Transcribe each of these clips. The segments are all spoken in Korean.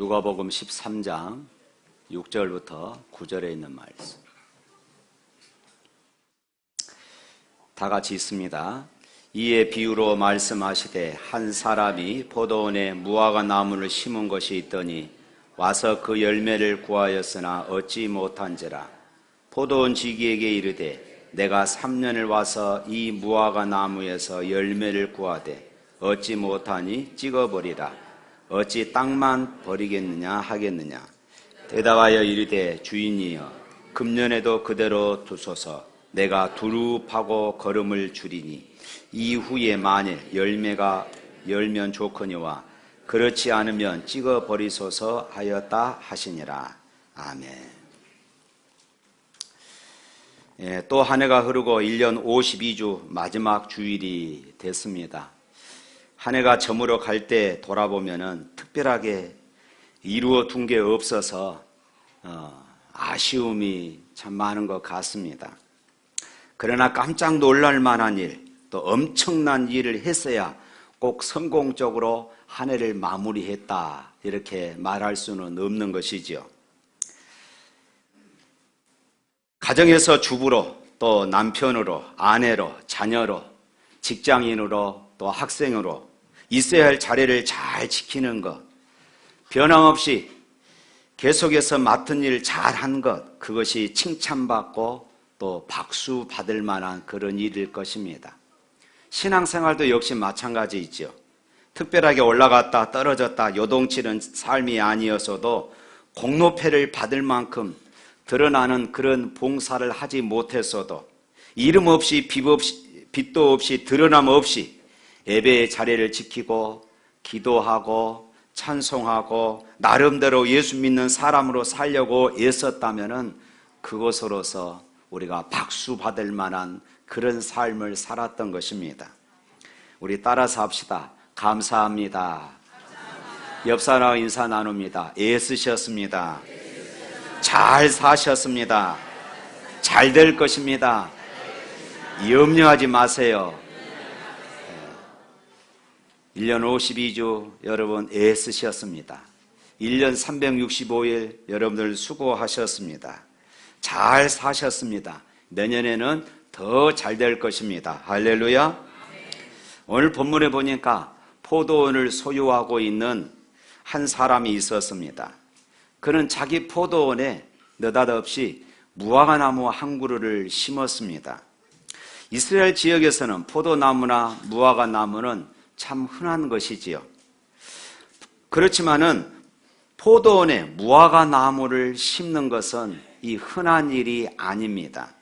누가복음 13장 6절부터 9절에 있는 말씀. 다 같이 읽습니다. 이에 비유로 말씀하시되 한 사람이 포도원에 무화과 나무를 심은 것이 있더니 와서 그 열매를 구하였으나 얻지 못한지라. 포도원 지기에게 이르되 내가 3년을 와서 이 무화과 나무에서 열매를 구하되 얻지 못하니 찍어버리라. 어찌 땅만 버리겠느냐 하겠느냐. 대답하여 이르되 주인이여 금년에도 그대로 두소서. 내가 두루 파고 거름을 줄이니 이후에 만일 열매가 열면 좋거니와 그렇지 않으면 찍어버리소서 하였다 하시니라. 아멘. 또 한 해가 흐르고 1년 52주 마지막 주일이 됐습니다. 한 해가 저물어 갈 때 돌아보면은 특별하게 이루어 둔 게 없어서 아쉬움이 참 많은 것 같습니다. 그러나 깜짝 놀랄 만한 일, 또 엄청난 일을 했어야 꼭 성공적으로 한 해를 마무리했다 이렇게 말할 수는 없는 것이지요. 가정에서 주부로, 또 남편으로, 아내로, 자녀로, 직장인으로, 또 학생으로 있어야 할 자리를 잘 지키는 것, 변함없이 계속해서 맡은 일 잘한 것, 그것이 칭찬받고 또 박수 받을 만한 그런 일일 것입니다. 신앙생활도 역시 마찬가지이죠. 특별하게 올라갔다 떨어졌다 요동치는 삶이 아니었어도 공로패를 받을 만큼 드러나는 그런 봉사를 하지 못했어도 이름 없이 빚도 없이 드러남 없이 예배의 자리를 지키고 기도하고 찬송하고 나름대로 예수 믿는 사람으로 살려고 애썼다면은 그것으로서 우리가 박수 받을 만한 그런 삶을 살았던 것입니다. 우리 따라서 합시다. 감사합니다. 옆 사람과 인사 나눕니다. 애쓰셨습니다. 잘 사셨습니다. 잘 될 것입니다. 염려하지 마세요. 1년 52주 여러분 애쓰셨습니다. 1년 365일 여러분들 수고하셨습니다. 잘 사셨습니다. 내년에는 더 잘 될 것입니다. 할렐루야. 오늘 본문에 보니까 포도원을 소유하고 있는 한 사람이 있었습니다. 그는 자기 포도원에 느닷없이 무화과나무 한 그루를 심었습니다. 이스라엘 지역에서는 포도나무나 무화과나무는 참 흔한 것이지요. 그렇지만은 포도원에 무화과나무를 심는 것은 이 흔한 일이 아닙니다.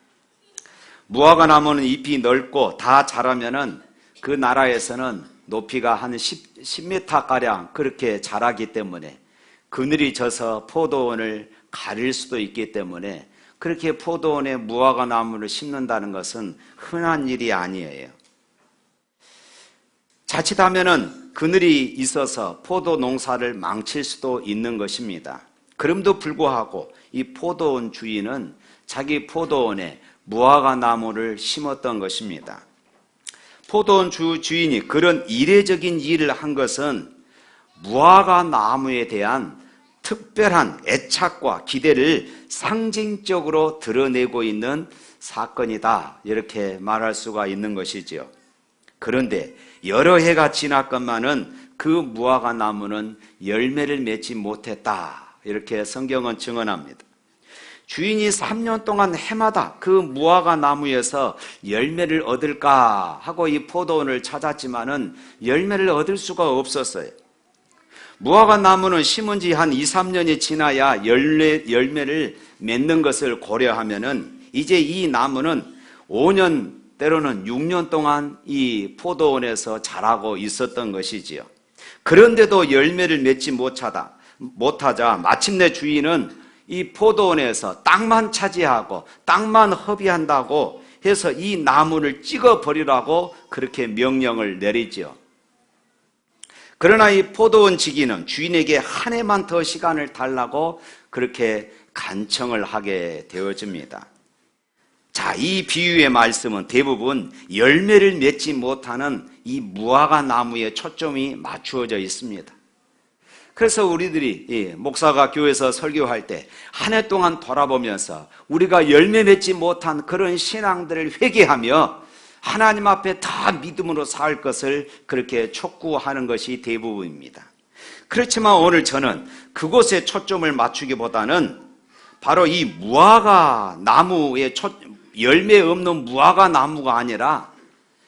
무화과나무는 잎이 넓고 다 자라면은 그 나라에서는 높이가 한 10m가량 그렇게 자라기 때문에 그늘이 져서 포도원을 가릴 수도 있기 때문에 그렇게 포도원에 무화과나무를 심는다는 것은 흔한 일이 아니에요. 자칫하면은 그늘이 있어서 포도 농사를 망칠 수도 있는 것입니다. 그럼에도 불구하고 이 포도원 주인은 자기 포도원에 무화과나무를 심었던 것입니다. 포도원 주인이 그런 이례적인 일을 한 것은 무화과나무에 대한 특별한 애착과 기대를 상징적으로 드러내고 있는 사건이다 이렇게 말할 수가 있는 것이지요. 그런데 여러 해가 지났건만은 그 무화과나무는 열매를 맺지 못했다 이렇게 성경은 증언합니다. 주인이 3년 동안 해마다 그 무화과나무에서 열매를 얻을까 하고 이 포도원을 찾았지만은 열매를 얻을 수가 없었어요. 무화과나무는 심은 지 한 2, 3년이 지나야 열매를 맺는 것을 고려하면은 이제 이 나무는 5년 때로는 6년 동안 이 포도원에서 자라고 있었던 것이지요. 그런데도 열매를 맺지 못하자 마침내 주인은 이 포도원에서 땅만 차지하고 땅만 허비한다고 해서 이 나무를 찍어버리라고 그렇게 명령을 내리죠. 그러나 이 포도원 지기는 주인에게 한 해만 더 시간을 달라고 그렇게 간청을 하게 되어집니다. 자, 이 비유의 말씀은 대부분 열매를 맺지 못하는 이 무화과나무에 초점이 맞추어져 있습니다. 그래서 우리들이 목사가 교회에서 설교할 때 한 해 동안 돌아보면서 우리가 열매 맺지 못한 그런 신앙들을 회개하며 하나님 앞에 다 믿음으로 살 것을 그렇게 촉구하는 것이 대부분입니다. 그렇지만 오늘 저는 그곳에 초점을 맞추기보다는 바로 이 무화과 나무의 열매 없는 무화과 나무가 아니라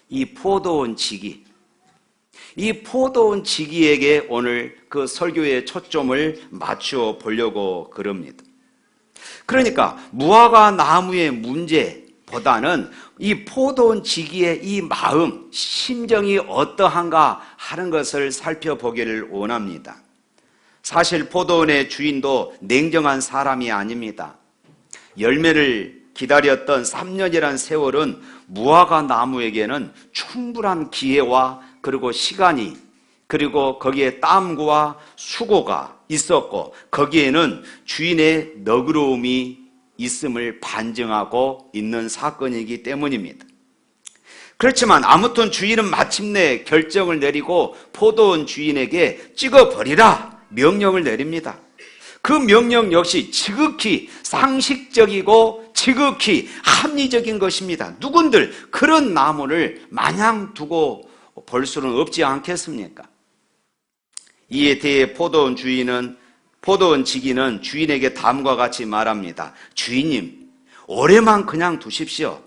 이 포도원 지기, 이 포도원 지기에게 오늘 그 설교의 초점을 맞추어 보려고 그럽니다. 그러니까 무화과 나무의 문제보다는 이 포도원 지기의 이 마음, 심정이 어떠한가 하는 것을 살펴보기를 원합니다. 사실 포도원의 주인도 냉정한 사람이 아닙니다. 열매를 기다렸던 3년이란 세월은 무화과 나무에게는 충분한 기회와 그리고 시간이, 그리고 거기에 땀과 수고가 있었고 거기에는 주인의 너그러움이 있음을 반증하고 있는 사건이기 때문입니다. 그렇지만 아무튼 주인은 마침내 결정을 내리고 포도원 주인에게 찍어버리라 명령을 내립니다. 그 명령 역시 지극히 상식적이고 지극히 합리적인 것입니다. 누군들 그런 나무를 마냥 두고 볼 수는 없지 않겠습니까? 이에 대해 포도원 지기는 주인에게 다음과 같이 말합니다. 주인님, 올해만 그냥 두십시오.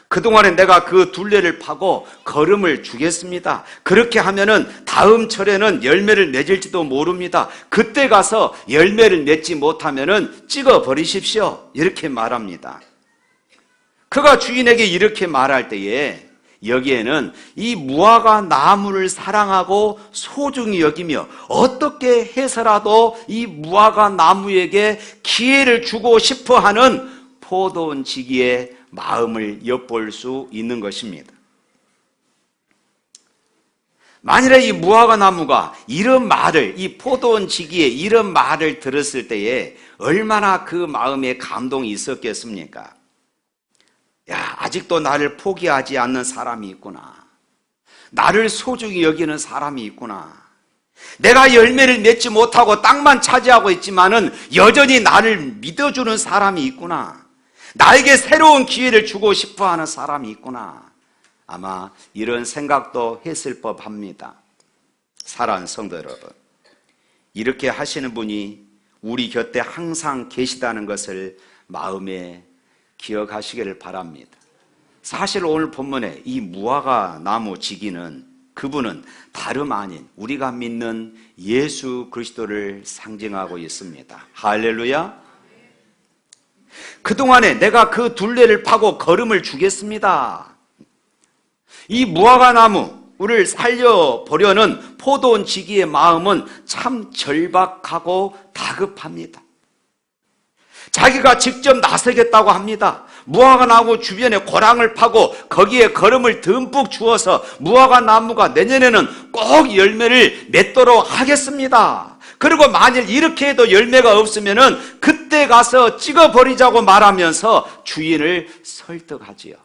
그동안에 내가 그 둘레를 파고 거름을 주겠습니다. 그렇게 하면은 다음 철에는 열매를 맺을지도 모릅니다. 그때 가서 열매를 맺지 못하면은 찍어 버리십시오. 이렇게 말합니다. 그가 주인에게 이렇게 말할 때에 여기에는 이 무화과 나무를 사랑하고 소중히 여기며 어떻게 해서라도 이 무화과 나무에게 기회를 주고 싶어 하는 포도원 지기의 마음을 엿볼 수 있는 것입니다. 만일에 이 무화과 나무가 이런 말을, 이 포도원 지기의 이런 말을 들었을 때에 얼마나 그 마음에 감동이 있었겠습니까? 야, 아직도 나를 포기하지 않는 사람이 있구나. 나를 소중히 여기는 사람이 있구나. 내가 열매를 맺지 못하고 땅만 차지하고 있지만은 여전히 나를 믿어주는 사람이 있구나. 나에게 새로운 기회를 주고 싶어 하는 사람이 있구나. 아마 이런 생각도 했을 법합니다. 사랑하는 성도 여러분, 이렇게 하시는 분이 우리 곁에 항상 계시다는 것을 마음에 기억하시기를 바랍니다. 사실 오늘 본문에 이 무화과 나무 지기는 그분은 다름 아닌 우리가 믿는 예수 그리스도를 상징하고 있습니다. 할렐루야. 그동안에 내가 그 둘레를 파고 걸음을 주겠습니다. 이 무화과 나무를 살려보려는 포도원 지기의 마음은 참 절박하고 다급합니다. 자기가 직접 나서겠다고 합니다. 무화과 나무 주변에 고랑을 파고 거기에 거름을 듬뿍 주어서 무화과 나무가 내년에는 꼭 열매를 맺도록 하겠습니다. 그리고 만일 이렇게 해도 열매가 없으면은 그때 가서 찍어버리자고 말하면서 주인을 설득하지요.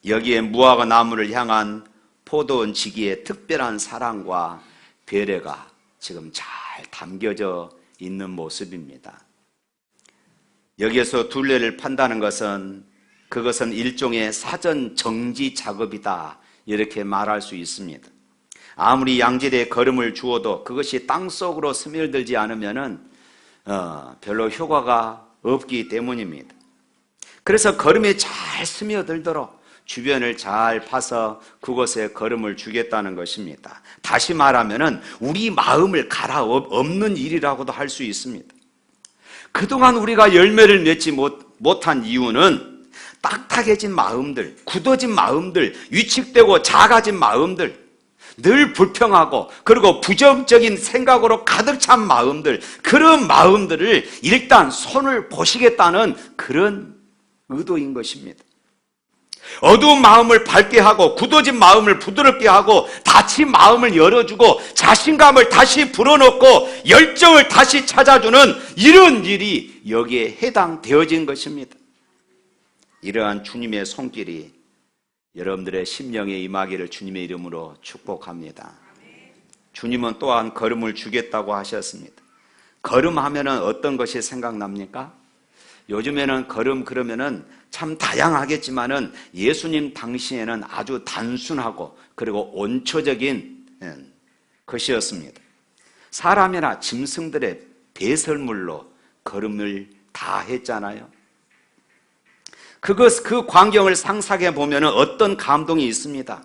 여기에 무화과 나무를 향한 포도원 지기의 특별한 사랑과 배려가 지금 잘 담겨져 있는 모습입니다. 여기에서 둘레를 판다는 것은 그것은 일종의 사전 정지 작업이다, 이렇게 말할 수 있습니다. 아무리 양질의 거름을 주어도 그것이 땅속으로 스며들지 않으면은 별로 효과가 없기 때문입니다. 그래서 거름이 잘 스며들도록 주변을 잘 파서 그곳에 거름을 주겠다는 것입니다. 다시 말하면은 우리 마음을 갈아엎는 일이라고도 할 수 있습니다. 그동안 우리가 열매를 맺지 못한 이유는 딱딱해진 마음들, 굳어진 마음들, 위축되고 작아진 마음들, 늘 불평하고 그리고 부정적인 생각으로 가득 찬 마음들, 그런 마음들을 일단 손을 보시겠다는 그런 의도인 것입니다. 어두운 마음을 밝게 하고 굳어진 마음을 부드럽게 하고 닫힌 마음을 열어주고 자신감을 다시 불어넣고 열정을 다시 찾아주는 이런 일이 여기에 해당되어진 것입니다. 이러한 주님의 손길이 여러분들의 심령에 임하기를 주님의 이름으로 축복합니다. 주님은 또한 거름을 주겠다고 하셨습니다. 거름 하면은 어떤 것이 생각납니까? 요즘에는 거름 그러면은 참 다양하겠지만은 예수님 당시에는 아주 단순하고 그리고 온초적인 것이었습니다. 사람이나 짐승들의 배설물로 거름을 다 했잖아요. 그 광경을 상상해 보면 어떤 감동이 있습니다.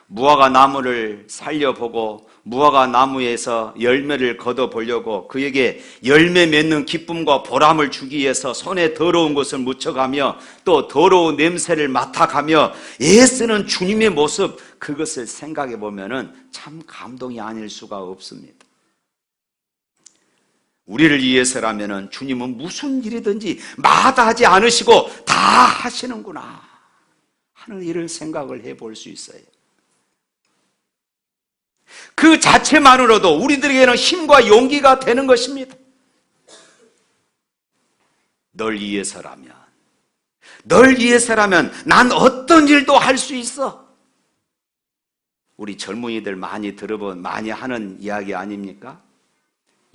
무화과 나무를 살려보고 무화과 나무에서 열매를 걷어보려고 그에게 열매 맺는 기쁨과 보람을 주기 위해서 손에 더러운 것을 묻혀가며 또 더러운 냄새를 맡아가며 애쓰는 주님의 모습, 그것을 생각해 보면 참 감동이 아닐 수가 없습니다. 우리를 위해서라면 주님은 무슨 일이든지 마다하지 않으시고 다 하시는구나 하는 이런 생각을 해볼 수 있어요. 그 자체만으로도 우리들에게는 힘과 용기가 되는 것입니다. 널 위해서라면 난 어떤 일도 할 수 있어. 우리 젊은이들 많이 하는 이야기 아닙니까?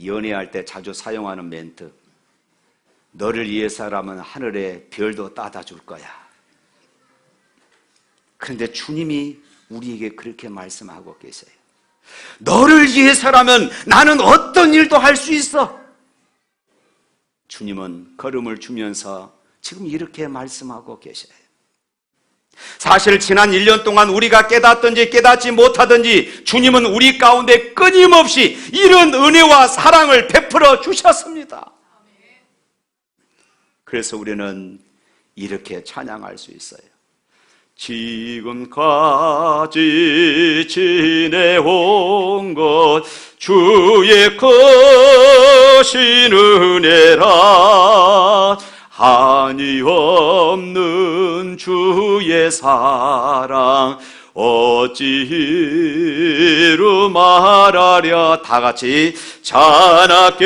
연애할 때 자주 사용하는 멘트. 너를 위해서라면 하늘에 별도 따다 줄 거야. 그런데 주님이 우리에게 그렇게 말씀하고 계세요. 너를 위해서라면 나는 어떤 일도 할 수 있어. 주님은 걸음을 주면서 지금 이렇게 말씀하고 계셔요. 사실 지난 1년 동안 우리가 깨닫든지 깨닫지 못하든지 주님은 우리 가운데 끊임없이 이런 은혜와 사랑을 베풀어 주셨습니다. 그래서 우리는 이렇게 찬양할 수 있어요. 지금까지 지내온 것 주의 크신 은혜라. 한이 없는 주의 사랑 어찌 이루 말하랴. 다 같이 자나깨나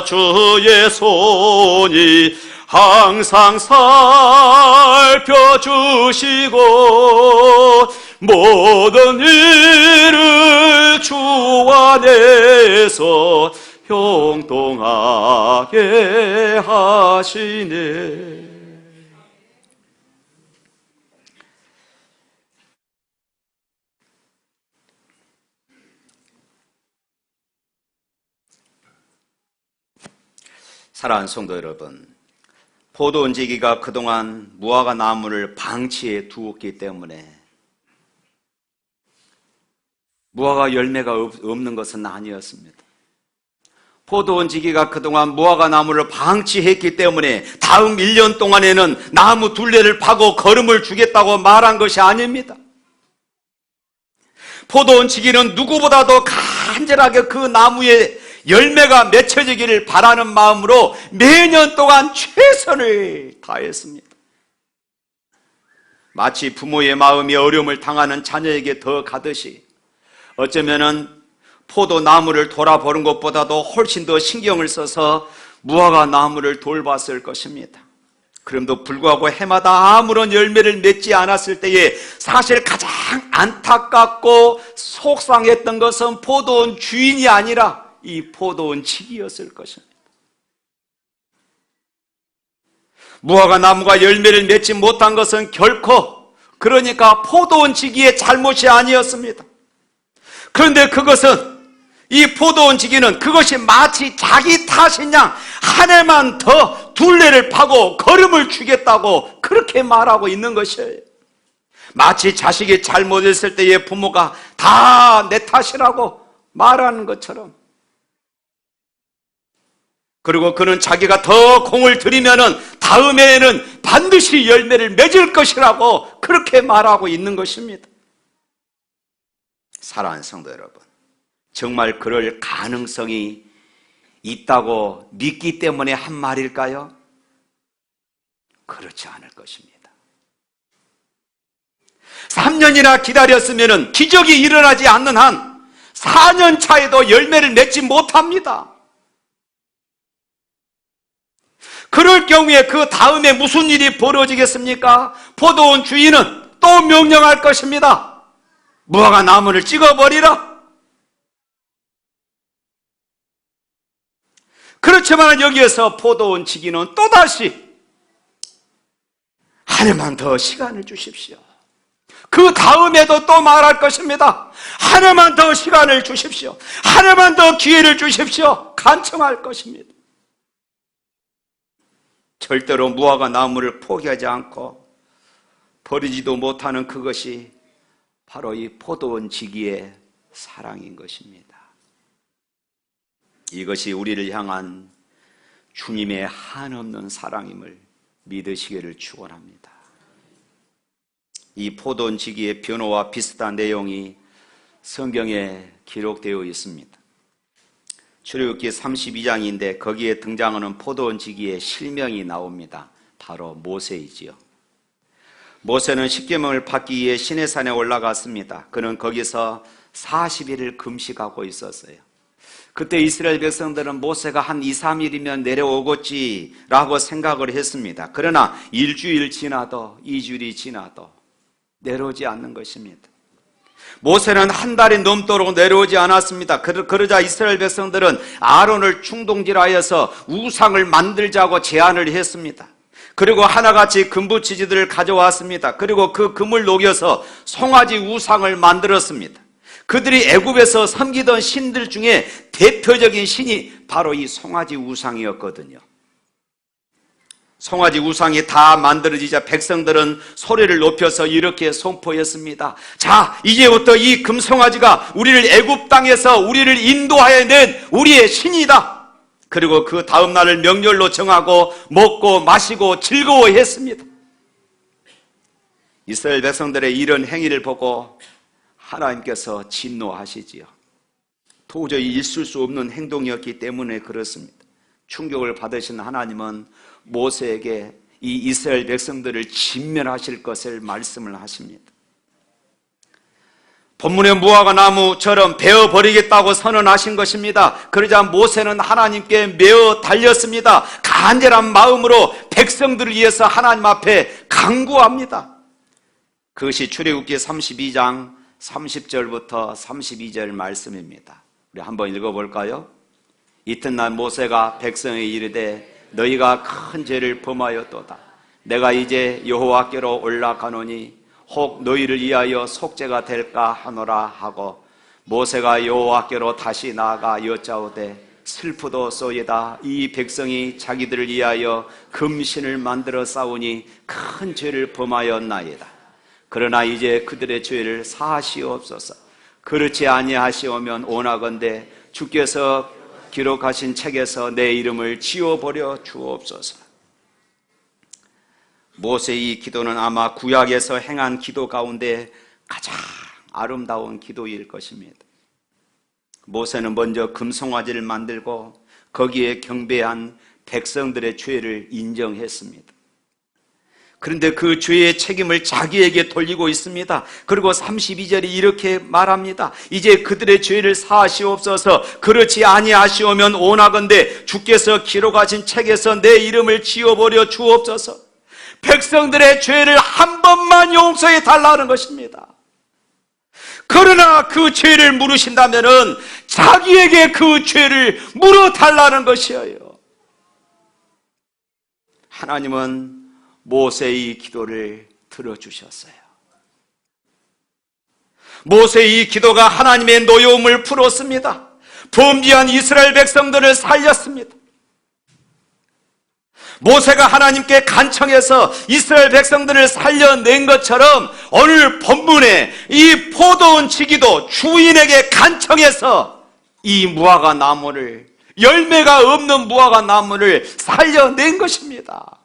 주의 손이 항상 살펴주시고 모든 일을 주 안에서 형통하게 하시네. 사랑하는 성도 여러분, 포도원지기가 그동안 무화과 나무를 방치해 두었기 때문에 무화과 열매가 없는 것은 아니었습니다. 포도원지기가 그동안 무화과 나무를 방치했기 때문에 다음 1년 동안에는 나무 둘레를 파고 거름을 주겠다고 말한 것이 아닙니다. 포도원지기는 누구보다도 간절하게 그 나무에 열매가 맺혀지기를 바라는 마음으로 매년 동안 최선을 다했습니다. 마치 부모의 마음이 어려움을 당하는 자녀에게 더 가듯이 어쩌면은 포도나무를 돌아보는 것보다도 훨씬 더 신경을 써서 무화과 나무를 돌봤을 것입니다. 그럼에도 불구하고 해마다 아무런 열매를 맺지 않았을 때에 사실 가장 안타깝고 속상했던 것은 포도원 주인이 아니라 이 포도원지기였을 것입니다. 무화과 나무가 열매를 맺지 못한 것은 결코 그러니까 포도원지기의 잘못이 아니었습니다. 그런데 그것은 이 포도원지기는 그것이 마치 자기 탓인 양 한 해만 더 둘레를 파고 거름을 주겠다고 그렇게 말하고 있는 것이에요. 마치 자식이 잘못했을 때에 부모가 다 내 탓이라고 말하는 것처럼. 그리고 그는 자기가 더 공을 들이면은 다음해에는 반드시 열매를 맺을 것이라고 그렇게 말하고 있는 것입니다. 사랑하는 성도 여러분, 정말 그럴 가능성이 있다고 믿기 때문에 한 말일까요? 그렇지 않을 것입니다. 3년이나 기다렸으면 기적이 일어나지 않는 한 4년 차에도 열매를 맺지 못합니다. 그럴 경우에 그 다음에 무슨 일이 벌어지겠습니까? 포도원 주인은 또 명령할 것입니다. 무화과 나무를 찍어버리라. 그렇지만 여기에서 포도원 지기는 또다시 하나만 더 시간을 주십시오. 그 다음에도 또 말할 것입니다. 하나만 더 시간을 주십시오. 하나만 더 기회를 주십시오. 간청할 것입니다. 절대로 무화과 나무를 포기하지 않고 버리지도 못하는 그것이 바로 이 포도원 지기의 사랑인 것입니다. 이것이 우리를 향한 주님의 한없는 사랑임을 믿으시기를 축원합니다. 이 포도원 지기의 변호와 비슷한 내용이 성경에 기록되어 있습니다. 출애굽기 32장인데 거기에 등장하는 포도원 지기의 실명이 나옵니다. 바로 모세이지요. 모세는 십계명을 받기 위해 시내산에 올라갔습니다. 그는 거기서 40일을 금식하고 있었어요. 그때 이스라엘 백성들은 모세가 한 2, 3일이면 내려오겠지라고 생각을 했습니다. 그러나 일주일 지나도 2주일이 지나도 내려오지 않는 것입니다. 모세는 한 달이 넘도록 내려오지 않았습니다. 그러자 이스라엘 백성들은 아론을 충동질하여서 우상을 만들자고 제안을 했습니다. 그리고 하나같이 금부치지들을 가져왔습니다. 그리고 그 금을 녹여서 송아지 우상을 만들었습니다. 그들이 애굽에서 섬기던 신들 중에 대표적인 신이 바로 이 송아지 우상이었거든요. 송아지 우상이 다 만들어지자 백성들은 소리를 높여서 이렇게 선포했습니다. 자, 이제부터 이 금송아지가 우리를 애굽 땅에서 우리를 인도하여 낸 우리의 신이다. 그리고 그 다음 날을 명절로 정하고 먹고 마시고 즐거워했습니다. 이스라엘 백성들의 이런 행위를 보고 하나님께서 진노하시지요. 도저히 있을 수 없는 행동이었기 때문에 그렇습니다. 충격을 받으신 하나님은 모세에게 이 이스라엘 백성들을 진멸하실 것을 말씀을 하십니다. 본문의 무화과 나무처럼 베어버리겠다고 선언하신 것입니다. 그러자 모세는 하나님께 메어 달렸습니다. 간절한 마음으로 백성들을 위해서 하나님 앞에 간구합니다. 그것이 출애굽기 32장 30절부터 32절 말씀입니다. 우리 한번 읽어볼까요? 이튿날 모세가 백성에 이르되 너희가 큰 죄를 범하였도다. 내가 이제 여호와께로 올라가노니 혹 너희를 위하여 속죄가 될까 하노라 하고 모세가 여호와께로 다시 나아가 여짜오되 슬프도소이다. 이 백성이 자기들을 위하여 금신을 만들어 싸우니 큰 죄를 범하였나이다. 그러나 이제 그들의 죄를 사하시옵소서. 그렇지 아니하시오면 원하건대 주께서 기록하신 책에서 내 이름을 지워버려 주옵소서. 모세의 기도는 아마 구약에서 행한 기도 가운데 가장 아름다운 기도일 것입니다. 모세는 먼저 금송아지를 만들고 거기에 경배한 백성들의 죄를 인정했습니다. 그런데 그 죄의 책임을 자기에게 돌리고 있습니다. 그리고 32절이 이렇게 말합니다. 이제 그들의 죄를 사하시옵소서. 그렇지 아니하시오면 원하건대 주께서 기록하신 책에서 내 이름을 지워버려 주옵소서. 백성들의 죄를 한 번만 용서해 달라는 것입니다. 그러나 그 죄를 물으신다면 자기에게 그 죄를 물어달라는 것이에요. 하나님은 모세의 기도를 들어주셨어요. 모세의 기도가 하나님의 노여움을 풀었습니다. 범죄한 이스라엘 백성들을 살렸습니다. 모세가 하나님께 간청해서 이스라엘 백성들을 살려낸 것처럼 오늘 본문에 이 포도원 지기도 주인에게 간청해서 이 무화과 나무를, 열매가 없는 무화과 나무를 살려낸 것입니다.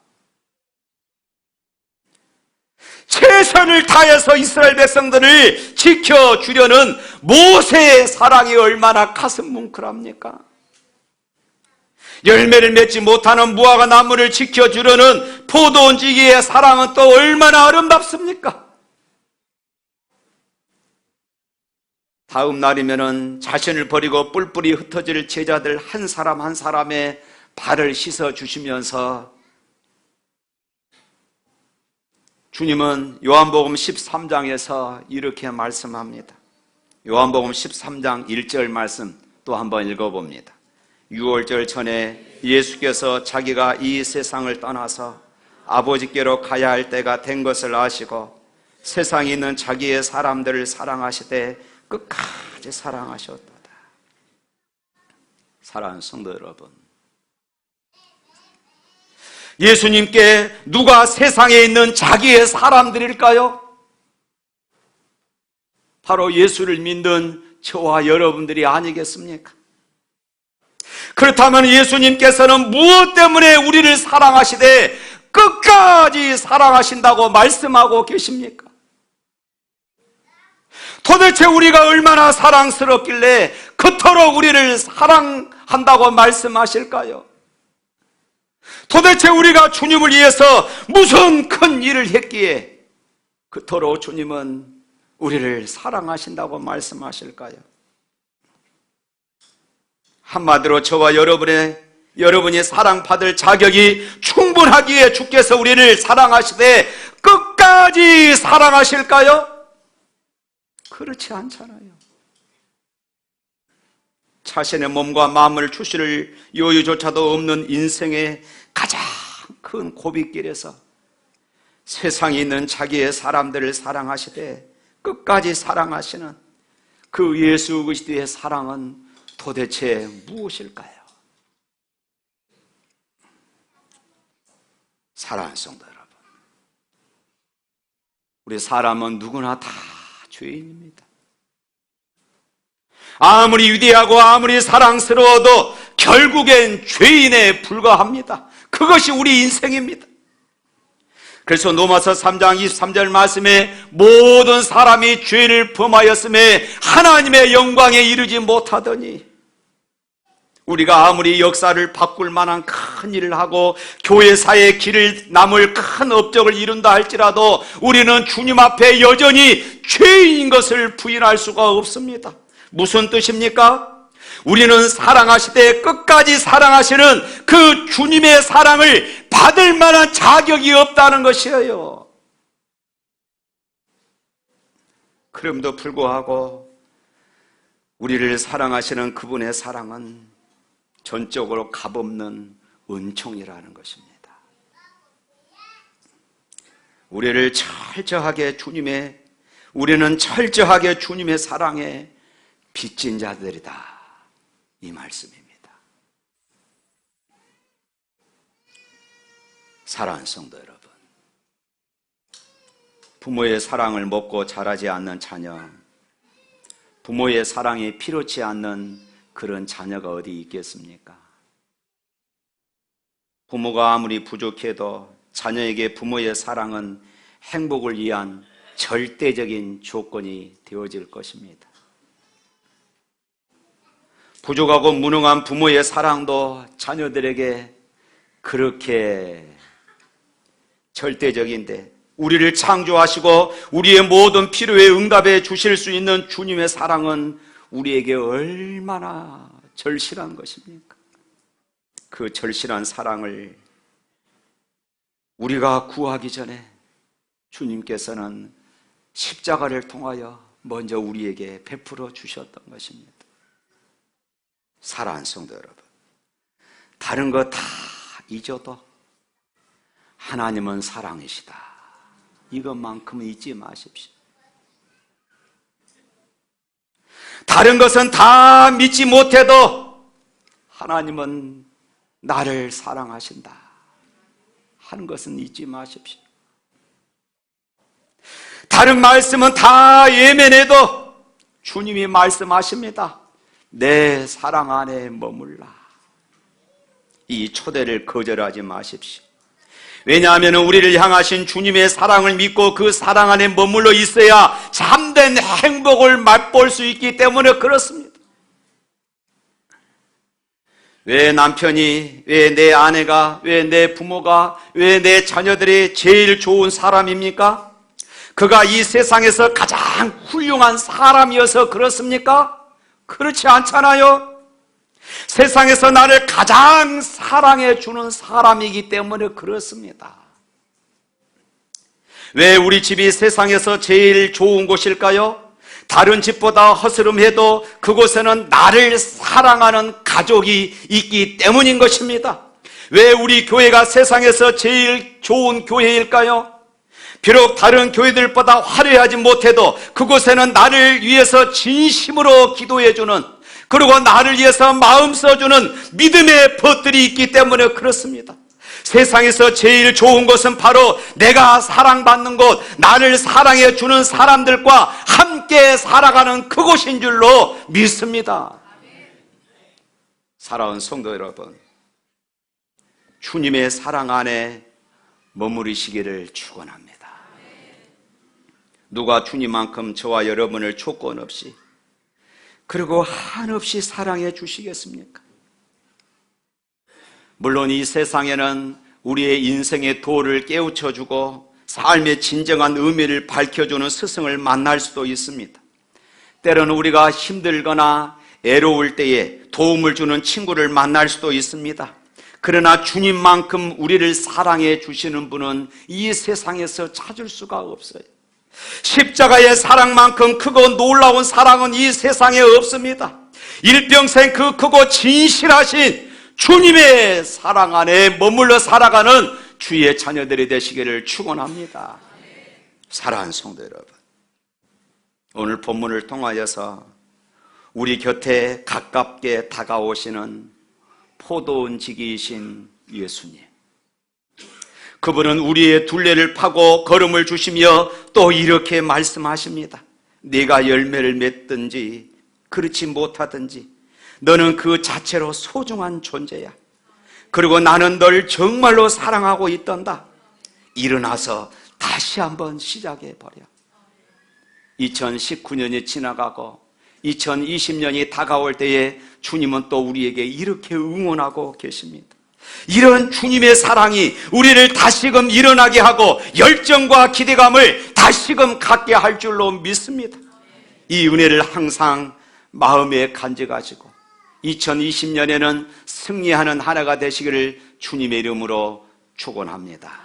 최선을 다해서 이스라엘 백성들을 지켜주려는 모세의 사랑이 얼마나 가슴 뭉클합니까? 열매를 맺지 못하는 무화과 나무를 지켜주려는 포도원 지기의 사랑은 또 얼마나 아름답습니까? 다음 날이면은 자신을 버리고 뿔뿔이 흩어질 제자들 한 사람 한 사람의 발을 씻어주시면서 주님은 요한복음 13장에서 이렇게 말씀합니다. 요한복음 13장 1절 말씀 또 한번 읽어봅니다. 유월절 전에 예수께서 자기가 이 세상을 떠나서 아버지께로 가야 할 때가 된 것을 아시고 세상에 있는 자기의 사람들을 사랑하시되 끝까지 사랑하셨도다. 사랑하는 성도 여러분, 예수님께 누가 세상에 있는 자기의 사람들일까요? 바로 예수를 믿는 저와 여러분들이 아니겠습니까? 그렇다면 예수님께서는 무엇 때문에 우리를 사랑하시되 끝까지 사랑하신다고 말씀하고 계십니까? 도대체 우리가 얼마나 사랑스럽길래 그토록 우리를 사랑한다고 말씀하실까요? 도대체 우리가 주님을 위해서 무슨 큰 일을 했기에 그토록 주님은 우리를 사랑하신다고 말씀하실까요? 한마디로 저와 여러분이 사랑받을 자격이 충분하기에 주께서 우리를 사랑하시되 끝까지 사랑하실까요? 그렇지 않잖아요. 자신의 몸과 마음을 주실 여유조차도 없는 인생의 가장 큰 고비길에서 세상에 있는 자기의 사람들을 사랑하시되 끝까지 사랑하시는 그 예수 그리스도의 사랑은 도대체 무엇일까요? 사랑하는 성도 여러분, 우리 사람은 누구나 다 죄인입니다. 아무리 위대하고 아무리 사랑스러워도 결국엔 죄인에 불과합니다. 그것이 우리 인생입니다. 그래서 로마서 3장 23절 말씀에 모든 사람이 죄를 범하였음에 하나님의 영광에 이르지 못하더니, 우리가 아무리 역사를 바꿀 만한 큰 일을 하고 교회사의 길을 남을 큰 업적을 이룬다 할지라도 우리는 주님 앞에 여전히 죄인인 것을 부인할 수가 없습니다. 무슨 뜻입니까? 우리는 사랑하시되 끝까지 사랑하시는 그 주님의 사랑을 받을 만한 자격이 없다는 것이에요. 그럼에도 불구하고 우리를 사랑하시는 그분의 사랑은 전적으로 값없는 은총이라는 것입니다. 우리는 철저하게 주님의 사랑에 빚진 자들이다, 이 말씀입니다. 사랑하는 성도 여러분, 부모의 사랑을 먹고 자라지 않는 자녀, 부모의 사랑이 필요치 않는 그런 자녀가 어디 있겠습니까? 부모가 아무리 부족해도 자녀에게 부모의 사랑은 행복을 위한 절대적인 조건이 되어질 것입니다. 부족하고 무능한 부모의 사랑도 자녀들에게 그렇게 절대적인데, 우리를 창조하시고 우리의 모든 필요에 응답해 주실 수 있는 주님의 사랑은 우리에게 얼마나 절실한 것입니까? 그 절실한 사랑을 우리가 구하기 전에 주님께서는 십자가를 통하여 먼저 우리에게 베풀어 주셨던 것입니다. 사랑하는 성도 여러분, 다른 거 다 잊어도 하나님은 사랑이시다, 이것만큼은 잊지 마십시오. 다른 것은 다 믿지 못해도 하나님은 나를 사랑하신다 하는 것은 잊지 마십시오. 다른 말씀은 다 예면해도 주님이 말씀하십니다. 내 사랑 안에 머물라. 이 초대를 거절하지 마십시오. 왜냐하면 우리를 향하신 주님의 사랑을 믿고 그 사랑 안에 머물러 있어야 참된 행복을 맛볼 수 있기 때문에 그렇습니다. 왜 남편이, 왜 내 아내가, 왜 내 부모가, 왜 내 자녀들이 제일 좋은 사람입니까? 그가 이 세상에서 가장 훌륭한 사람이어서 그렇습니까? 그렇지 않잖아요. 세상에서 나를 가장 사랑해 주는 사람이기 때문에 그렇습니다. 왜 우리 집이 세상에서 제일 좋은 곳일까요? 다른 집보다 허스름해도 그곳에는 나를 사랑하는 가족이 있기 때문인 것입니다. 왜 우리 교회가 세상에서 제일 좋은 교회일까요? 비록 다른 교회들보다 화려하지 못해도 그곳에는 나를 위해서 진심으로 기도해주는, 그리고 나를 위해서 마음 써주는 믿음의 벗들이 있기 때문에 그렇습니다. 세상에서 제일 좋은 곳은 바로 내가 사랑받는 곳, 나를 사랑해 주는 사람들과 함께 살아가는 그곳인 줄로 믿습니다. 사랑하는 성도 여러분, 주님의 사랑 안에 머무르시기를 축원합니다. 누가 주님만큼 저와 여러분을 조건 없이 그리고 한없이 사랑해 주시겠습니까? 물론 이 세상에는 우리의 인생의 도를 깨우쳐주고 삶의 진정한 의미를 밝혀주는 스승을 만날 수도 있습니다. 때로는 우리가 힘들거나 애로울 때에 도움을 주는 친구를 만날 수도 있습니다. 그러나 주님만큼 우리를 사랑해 주시는 분은 이 세상에서 찾을 수가 없어요. 십자가의 사랑만큼 크고 놀라운 사랑은 이 세상에 없습니다. 일평생 그 크고 진실하신 주님의 사랑 안에 머물러 살아가는 주의 자녀들이 되시기를 축원합니다. 사랑하는 성도 여러분, 오늘 본문을 통하여서 우리 곁에 가깝게 다가오시는 포도원지기이신 예수님, 그분은 우리의 둘레를 파고 걸음을 주시며 또 이렇게 말씀하십니다. 네가 열매를 맺든지 그렇지 못하든지 너는 그 자체로 소중한 존재야. 그리고 나는 널 정말로 사랑하고 있단다. 일어나서 다시 한번 시작해버려. 2019년이 지나가고 2020년이 다가올 때에 주님은 또 우리에게 이렇게 응원하고 계십니다. 이런 주님의 사랑이 우리를 다시금 일어나게 하고 열정과 기대감을 다시금 갖게 할 줄로 믿습니다. 이 은혜를 항상 마음에 간직하시고 2020년에는 승리하는 한 해가 되시기를 주님의 이름으로 축원합니다.